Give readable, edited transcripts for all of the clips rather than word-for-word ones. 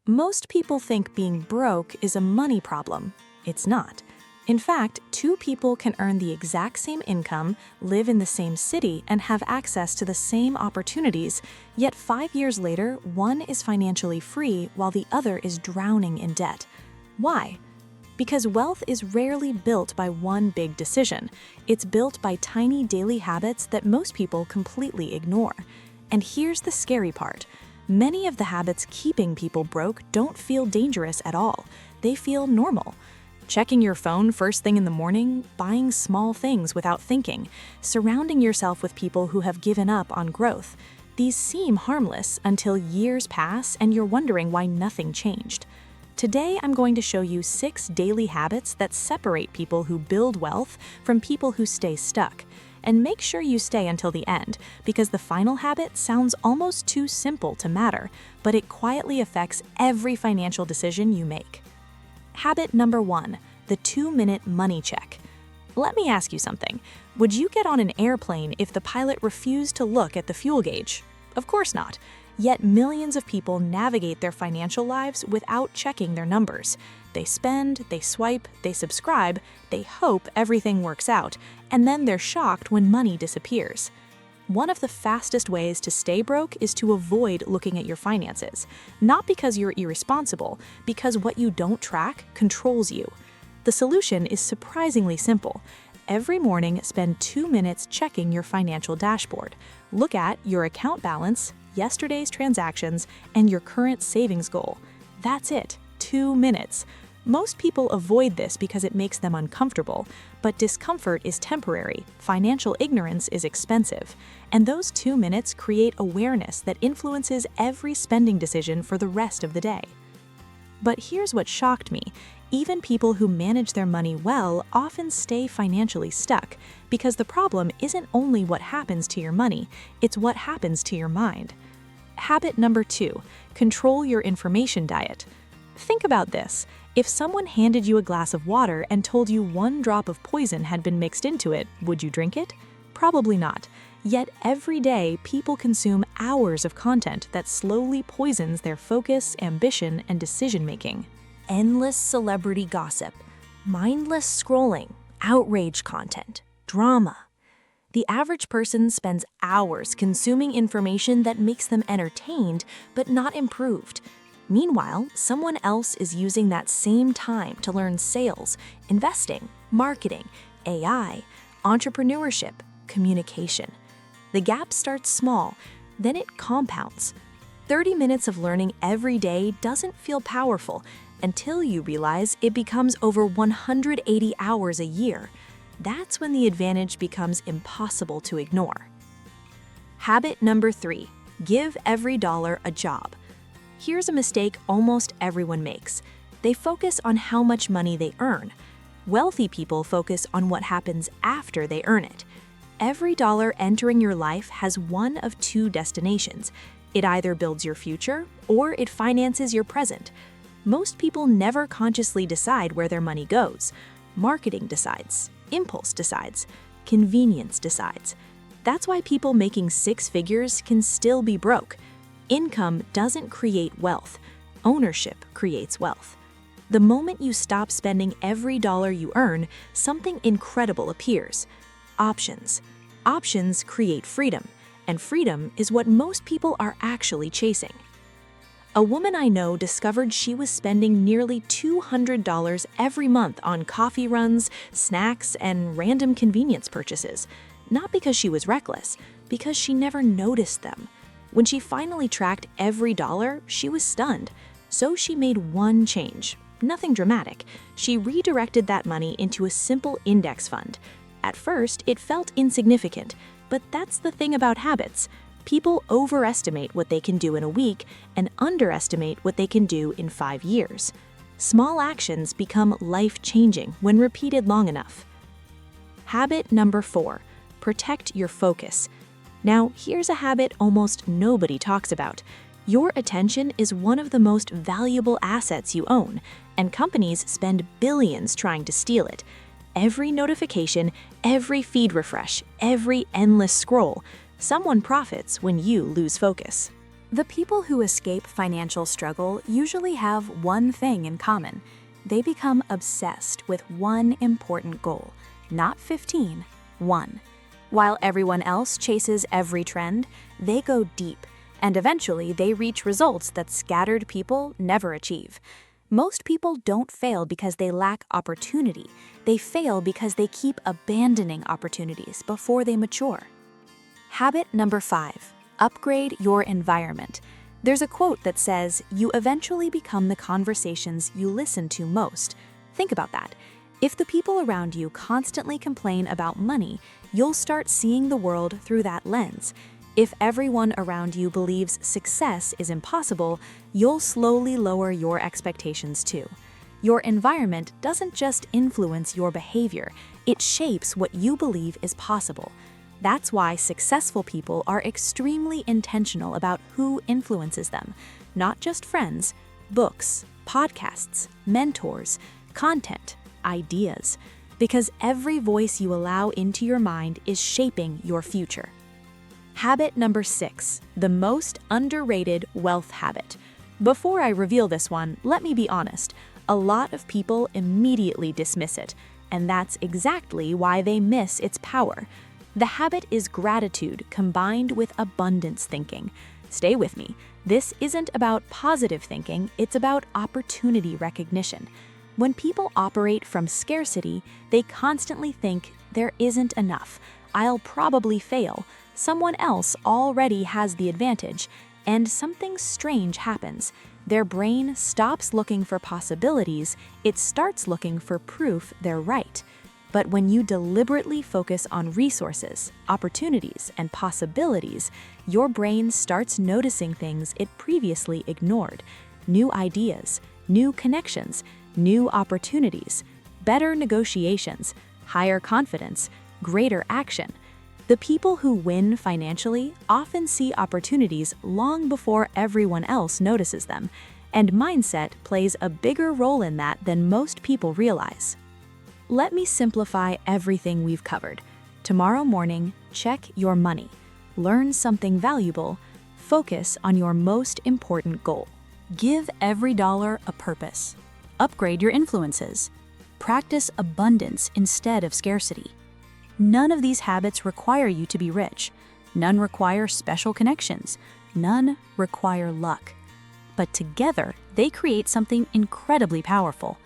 Most people think being broke is a money problem. It's not. In fact, two people can earn the exact same income, live in the same city, and have access to the same opportunities, yet 5 years later, one is financially free while the other is drowning in debt. Why? Because wealth is rarely built by one big decision. It's built by tiny daily habits that most people completely ignore. And here's the scary part. Many of the habits keeping people broke don't feel dangerous at all. They feel normal. Checking your phone first thing in the morning, buying small things without thinking, surrounding yourself with people who have given up on growth. These seem harmless until years pass and you're wondering why nothing changed. Today, I'm going to show you 6 daily habits that separate people who build wealth from people who stay stuck. And make sure you stay until the end, because the final habit sounds almost too simple to matter, but it quietly affects every financial decision you make. Habit number 1, the 2-minute money check. Let me ask you something. Would you get on an airplane if the pilot refused to look at the fuel gauge? Of course not. Yet millions of people navigate their financial lives without checking their numbers. They spend, they swipe, they subscribe, they hope everything works out, and then they're shocked when money disappears. One of the fastest ways to stay broke is to avoid looking at your finances. Not because you're irresponsible, because what you don't track controls you. The solution is surprisingly simple. Every morning, spend 2 minutes checking your financial dashboard. Look at your account balance, yesterday's transactions, and your current savings goal. That's it, 2 minutes. Most people avoid this because it makes them uncomfortable, but discomfort is temporary, financial ignorance is expensive, and those 2 minutes create awareness that influences every spending decision for the rest of the day. But here's what shocked me. Even people who manage their money well often stay financially stuck, because the problem isn't only what happens to your money, it's what happens to your mind. Habit number 2, control your information diet. Think about this. If someone handed you a glass of water and told you 1 drop of poison had been mixed into it, would you drink it? Probably not. Yet every day, people consume hours of content that slowly poisons their focus, ambition, and decision-making. Endless celebrity gossip, mindless scrolling, outrage content, drama. The average person spends hours consuming information that makes them entertained but not improved. Meanwhile, someone else is using that same time to learn sales, investing, marketing, AI, entrepreneurship, communication. The gap starts small, then it compounds. 30 minutes of learning every day doesn't feel powerful until you realize it becomes over 180 hours a year. That's when the advantage becomes impossible to ignore. Habit number 3, give every dollar a job. Here's a mistake almost everyone makes. They focus on how much money they earn. Wealthy people focus on what happens after they earn it. Every dollar entering your life has one of 2 destinations. It either builds your future or it finances your present. Most people never consciously decide where their money goes. Marketing decides, impulse decides, convenience decides. That's why people making 6 figures can still be broke. Income doesn't create wealth. Ownership creates wealth. The moment you stop spending every dollar you earn, something incredible appears. Options. Options create freedom, and freedom is what most people are actually chasing. A woman I know discovered she was spending nearly $200 every month on coffee runs, snacks, and random convenience purchases. Not because she was reckless, because she never noticed them. When she finally tracked every dollar, she was stunned. So she made one change. Nothing dramatic. She redirected that money into a simple index fund. At first, it felt insignificant, but that's the thing about habits. People overestimate what they can do in a week and underestimate what they can do in 5 years. Small actions become life-changing when repeated long enough. Habit number 4, protect your focus. Now, here's a habit almost nobody talks about. Your attention is one of the most valuable assets you own, and companies spend billions trying to steal it. Every notification, every feed refresh, every endless scroll, someone profits when you lose focus. The people who escape financial struggle usually have one thing in common. They become obsessed with one important goal, not 15, one. While everyone else chases every trend, they go deep, and eventually they reach results that scattered people never achieve. Most people don't fail because they lack opportunity. They fail because they keep abandoning opportunities before they mature. Habit number 5. Upgrade your environment. There's a quote that says, "You eventually become the conversations you listen to most." Think about that. If the people around you constantly complain about money, you'll start seeing the world through that lens. If everyone around you believes success is impossible, you'll slowly lower your expectations too. Your environment doesn't just influence your behavior, it shapes what you believe is possible. That's why successful people are extremely intentional about who influences them. Not just friends, books, podcasts, mentors, content, ideas. Because every voice you allow into your mind is shaping your future. Habit number 6, the most underrated wealth habit. Before I reveal this one, let me be honest. A lot of people immediately dismiss it, and that's exactly why they miss its power. The habit is gratitude combined with abundance thinking. Stay with me. This isn't about positive thinking, it's about opportunity recognition. When people operate from scarcity, they constantly think, there isn't enough, I'll probably fail, someone else already has the advantage, and something strange happens. Their brain stops looking for possibilities, it starts looking for proof they're right. But when you deliberately focus on resources, opportunities, and possibilities, your brain starts noticing things it previously ignored. New ideas, new connections, new opportunities, better negotiations, higher confidence, greater action. The people who win financially often see opportunities long before everyone else notices them, and mindset plays a bigger role in that than most people realize. Let me simplify everything we've covered. Tomorrow morning, check your money. Learn something valuable. Focus on your most important goal. Give every dollar a purpose. Upgrade your influences. Practice abundance instead of scarcity. None of these habits require you to be rich. None require special connections. None require luck. But together, they create something incredibly powerful: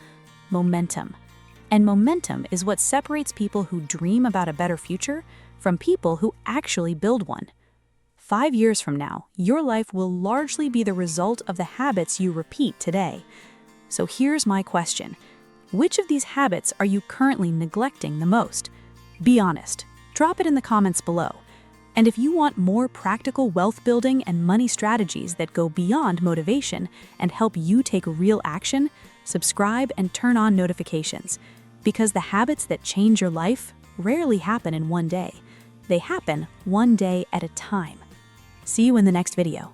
momentum. And momentum is what separates people who dream about a better future from people who actually build one. 5 years from now, your life will largely be the result of the habits you repeat today. So here's my question. Which of these habits are you currently neglecting the most? Be honest. Drop it in the comments below. And if you want more practical wealth building and money strategies that go beyond motivation and help you take real action, subscribe and turn on notifications. Because the habits that change your life rarely happen in one day. They happen one day at a time. See you in the next video.